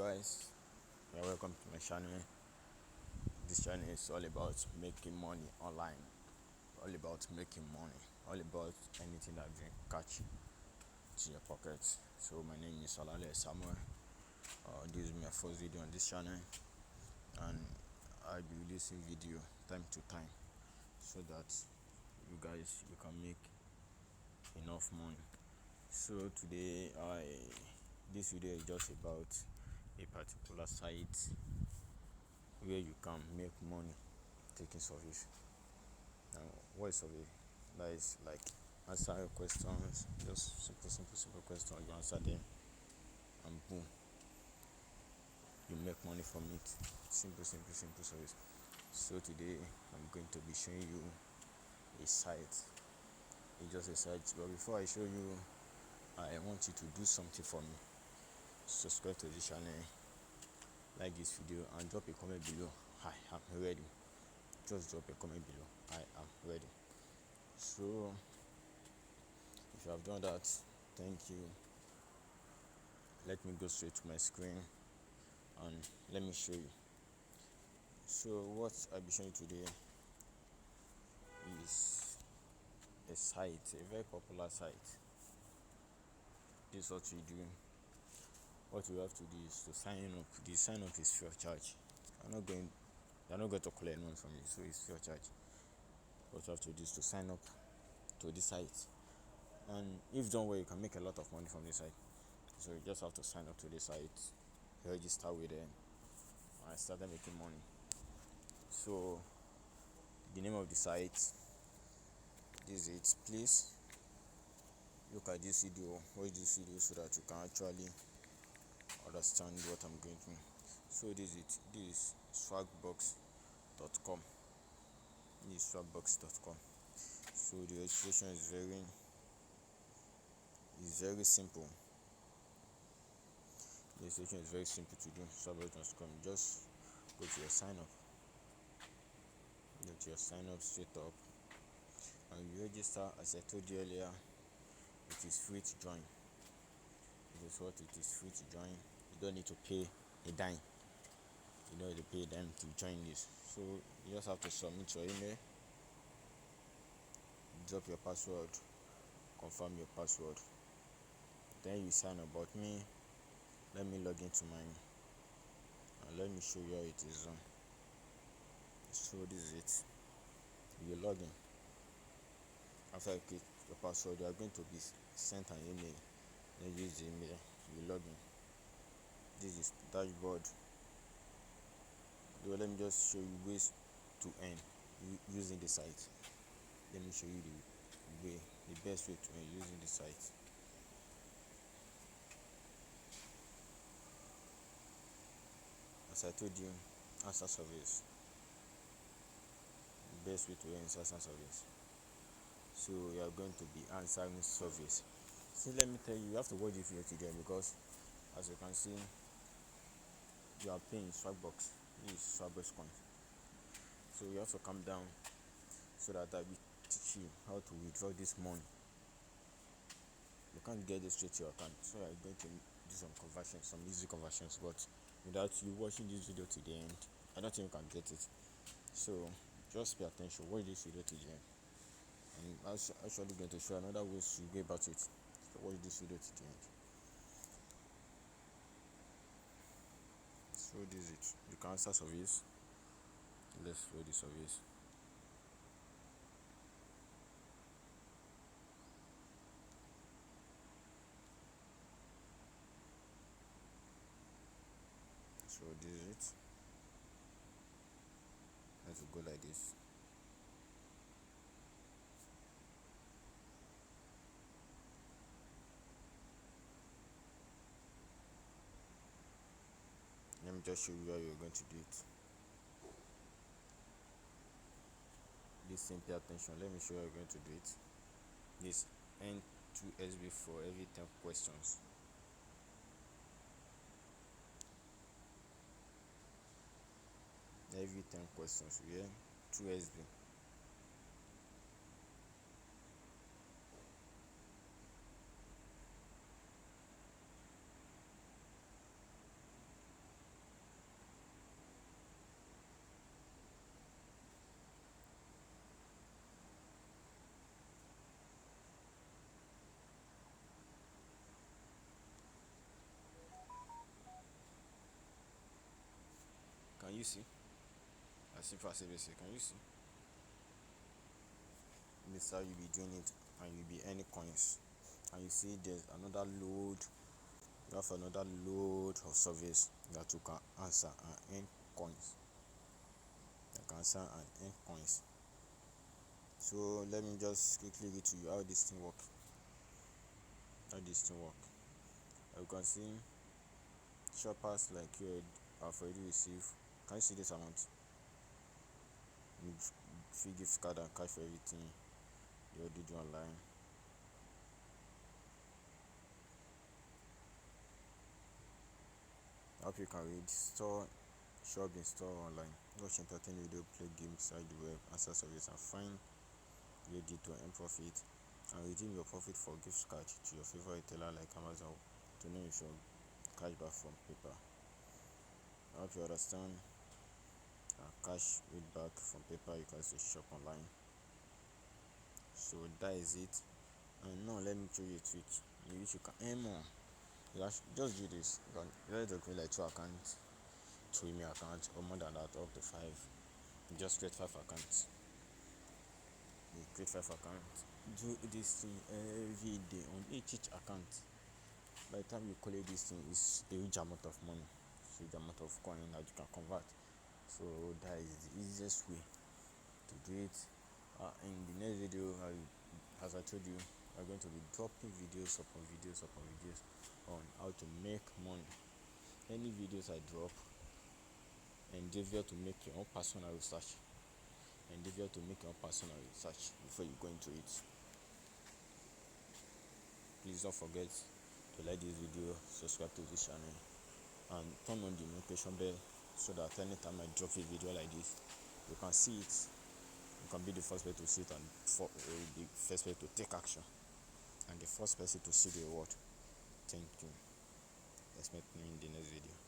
Guys, you're welcome to my channel. This channel is all about making money online, all about making money, all about anything that can catch to your pocket. So my name is Olale Samuel. This is my first video on this channel, and I'll be releasing video time to time so that you can make enough money. So today this video is just about a particular site where you can make money taking surveys. Now, what is survey? That is like answer questions, just simple questions. You answer them, and boom, you make money from it. Simple surveys. So today I'm going to be showing you a site. It's just a site, but before I show you, I want you to do something for me. Subscribe to this channel, like this video, and drop a comment below. Hi, I'm ready. Just drop a comment below. I am ready. So if you have done that, thank you. Let me go straight to my screen and let me show you. So what I'll be showing you today is a site, a very popular site. This is what we do. What we have to do is to sign up. The sign up is free of charge. You're not going to collect money from you, so it's free of charge. What you have to do is to sign up to this site, and if done well, you can make a lot of money from this site. So you just have to sign up to this site, register with them, and start making money. So the name of the site, this is it. Please look at this video, watch this video so that you can actually understand what I'm going through. So this is it. This is swagbox.com. This is swagbox.com. So the registration is very simple. The registration is very simple to do. Swagbox.com. Just go to your sign up. Go to your sign up straight up, and you register. As I told you earlier, it is free to join. This is what it is, free to join. You don't need to pay a dime. You don't need to pay them to join this. So you just have to submit your email, drop your password, confirm your password. Then you sign about me. Let me log into mine, and let me show you how it is done. So this is it. You log in. After you click your password, you are going to be sent an email. Then use the email. You log in. This is dashboard. Let me just show you ways to earn using the site. Let me show you the best way to earn using the site. As I told you, answer surveys. The best way to earn is answer surveys. So you are going to be answering surveys. So let me tell you, you have to watch this video today, because as you can see, you are paying Swagbox. This is Swagbox coin. So you have to calm down so that I will teach you how to withdraw this money. You can't get this straight to your account, so I'm going to do some conversions, some easy conversions, but without you watching this video to the end, I don't think you can get it. So just pay attention, watch this video to the end, and I'm actually going to show another ways to go about it. So watch this video to the end. So this is it. You can answer surveys. Let's load the surveys. So this is it. Let's go like this. Let me just show you how you're going to do it. Listen, pay attention. Let me show you how you're going to do it. This N2SB for every 10 questions. Every 10 questions, we earn 2SB. you see? As if I say this, can you see? This is how you be doing it, and you be earning coins. And you see there's another load, you have another load of service that you can answer and earn coins. You can answer and earn coins. So let me just quickly read to you how this thing work. You can see shoppers like you have already received. Can you see this amount? Free gift card and cash for everything you already do online. I hope you can read. Store, shop in store online. Watch entertaining video, play games inside the web, answer service, and find ready to earn profit and redeem your profit for gift card to your favorite retailer like Amazon to know if your cash back from paper. I hope you understand. Cash with back from paper you can still shop online. So that is it. And now let me show you a tweak in which you can earn more. You just do this. You can either create like 2 accounts, 2 email accounts, or more than that, up to 5. You just create 5 accounts. You create 5 accounts. Do this thing every day on each account. By the time you collect this thing, it's a huge amount of money. It's a huge amount of coin that you can convert. So that is the easiest way to do it. In the next video, as I told you, I'm going to be dropping videos upon videos on how to make money. Any videos I drop, endeavor to make your own personal research. Endeavor to make your own personal research before you go into it. Please don't forget to like this video, subscribe to this channel, and turn on the notification bell so that anytime I drop a video like this, you can see it. You can be the first person to see it and the first person to take action and the first person to see the reward. Thank you. Expect me in the next video.